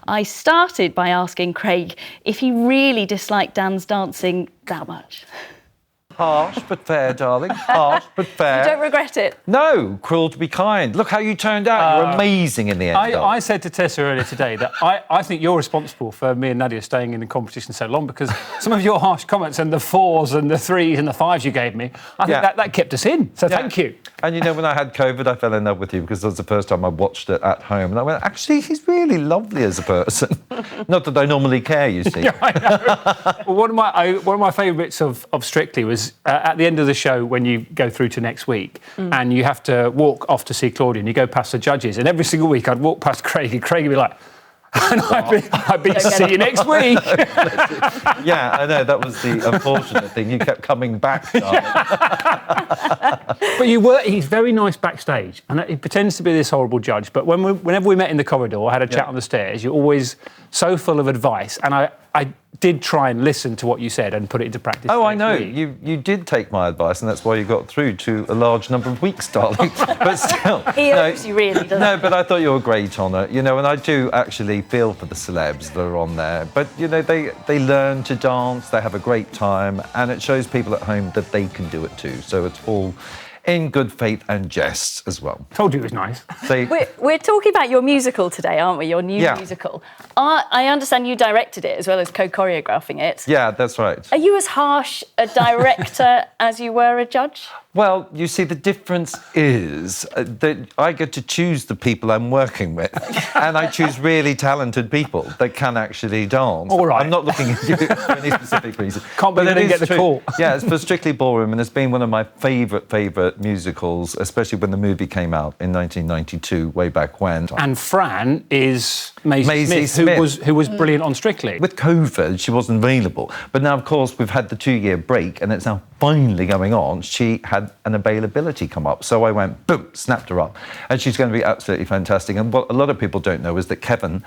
I started by asking Craig if he really disliked Dan's dancing that much. Harsh but fair, darling. Harsh but fair. You don't regret it? No, cruel to be kind. Look how you turned out. You're amazing in the end. I said to Tessa earlier today that I think you're responsible for me and Nadia staying in the competition so long, because some of your harsh comments and the 4s and the 3s and the 5s you gave me, I think that kept us in. So thank you. And you know, when I had COVID, I fell in love with you because that was the first time I watched it at home. And I went, actually, he's really lovely as a person. Not that I normally care, you see. Yeah, I know. Well, one of my favourite bits of Strictly was at the end of the show when you go through to next week and you have to walk off to see Claudia and you go past the judges. And every single week I'd walk past Craig and Craig would be like, and I'd be see you next week. Yeah, I know, that was the unfortunate thing. You kept coming back, darling. But he's very nice backstage, and he pretends to be this horrible judge, but whenever we met in the corridor, I had a chat on the stairs, you're always so full of advice, and I did try and listen to what you said and put it into practice. Oh, I know. You did take my advice, and that's why you got through to a large number of weeks, darling. But still... He owes you, really, doesn't he? No, but I thought you were great on it, you know, and I do actually feel for the celebs that are on there. But, you know, they learn to dance, they have a great time, and it shows people at home that they can do it too. So it's all in good faith and jest as well. Told you it was nice. We're talking about your musical today, aren't we? Your new musical. I understand you directed it as well as co-choreographing it. Yeah, that's right. Are you as harsh a director as you were a judge? Well, you see, the difference is that I get to choose the people I'm working with, and I choose really talented people that can actually dance. All right. I'm not looking at you for any specific reason. Can't believe I didn't get the call. Yeah, it's for Strictly Ballroom, and it's been one of my favourite musicals, especially when the movie came out in 1992, way back when. And Fran is Maisie Smith. Who was brilliant on Strictly. With COVID, she wasn't available. But now, of course, we've had the 2-year break, and it's now finally going on. She had an availability come up. So I went, boom, snapped her up. And she's going to be absolutely fantastic. And what a lot of people don't know is that Kevin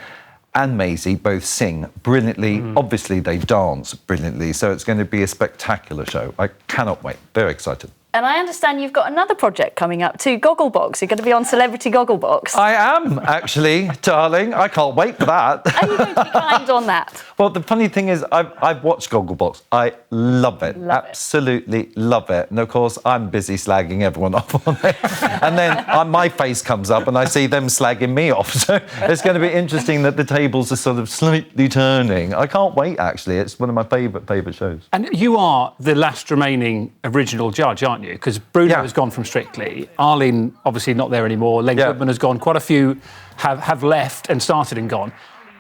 and Maisie both sing brilliantly. Obviously, they dance brilliantly. So it's going to be a spectacular show. I cannot wait. Very excited. And I understand you've got another project coming up too, Gogglebox. You're going to be on Celebrity Gogglebox. I am, actually, darling. I can't wait for that. Are you going to be kind on that? Well, the funny thing is, I've watched Gogglebox. I love it. Absolutely love it. And, of course, I'm busy slagging everyone off on it. And then my face comes up and I see them slagging me off. So it's going to be interesting that the tables are sort of slightly turning. I can't wait, actually. It's one of my favourite shows. And you are the last remaining original judge, aren't you? Because Bruno has gone from Strictly. Arlene, obviously not there anymore. Len Goodman has gone. Quite a few have left and started and gone.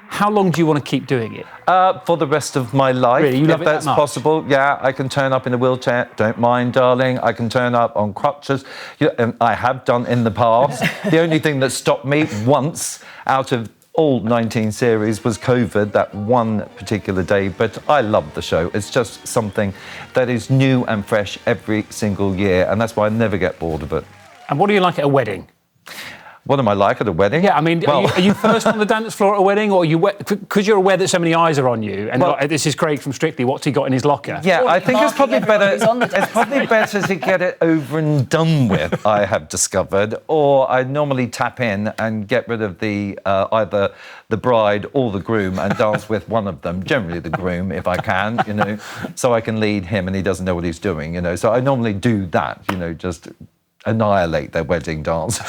How long do you want to keep doing it? For the rest of my life, really? You love if it that's that much? possible. Yeah, I can turn up in a wheelchair. Don't mind, darling. I can turn up on crutches. And I have done in the past. The only thing that stopped me once out of all 19 series was COVID, that one particular day, but I love the show. It's just something that is new and fresh every single year, and that's why I never get bored of it. And what do you like at a wedding? What am I like at a wedding? Yeah, I mean, are you first on the dance floor at a wedding, or are you because you're aware that so many eyes are on you? And this is Craig from Strictly. What's he got in his locker? Yeah, I think it's probably better. It's probably better to get it over and done with. I have discovered, or I normally tap in and get rid of the either the bride or the groom and dance with one of them. Generally, the groom, if I can, you know, so I can lead him and he doesn't know what he's doing, you know. So I normally do that, you know, just annihilate their wedding dance.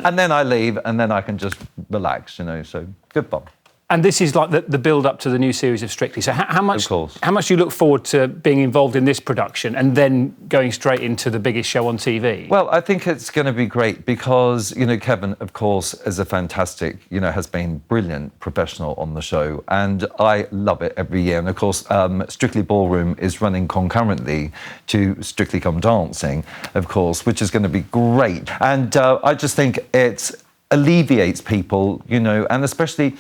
And then I leave and then I can just relax, you know, so good fun. And this is like the build-up to the new series of Strictly. So how much do you look forward to being involved in this production and then going straight into the biggest show on TV? Well, I think it's going to be great because, you know, Kevin, of course, is a fantastic, you know, has been brilliant professional on the show. And I love it every year. And, of course, Strictly Ballroom is running concurrently to Strictly Come Dancing, of course, which is going to be great. And I just think it alleviates people, you know, and especially...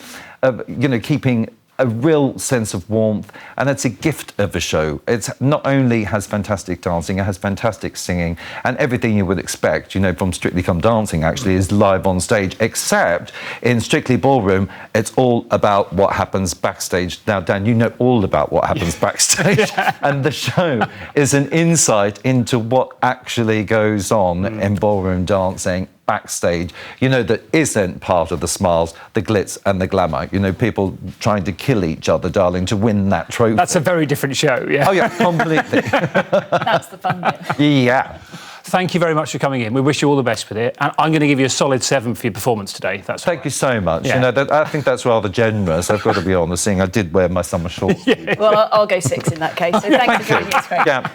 you know, keeping a real sense of warmth, and it's a gift of a show. It's not only has fantastic dancing, it has fantastic singing, and everything you would expect, you know, from Strictly Come Dancing actually is live on stage, except in Strictly Ballroom, it's all about what happens backstage. Now, Dan, you know all about what happens backstage, and the show is an insight into what actually goes on in ballroom dancing. backstage, you know, that isn't part of the smiles, the glitz and the glamour. You know, people trying to kill each other, darling, to win that trophy. That's a very different show, yeah. Oh, yeah, completely. That's the fun bit. Yeah. Thank you very much for coming in. We wish you all the best with it. And I'm going to give you a solid 7 for your performance today. Thank you so much. Yeah. You know, I think that's rather generous. I've got to be honest, seeing I did wear my summer shorts. Well, I'll go 6 in that case. So thanks for joining us, Craig. Yeah.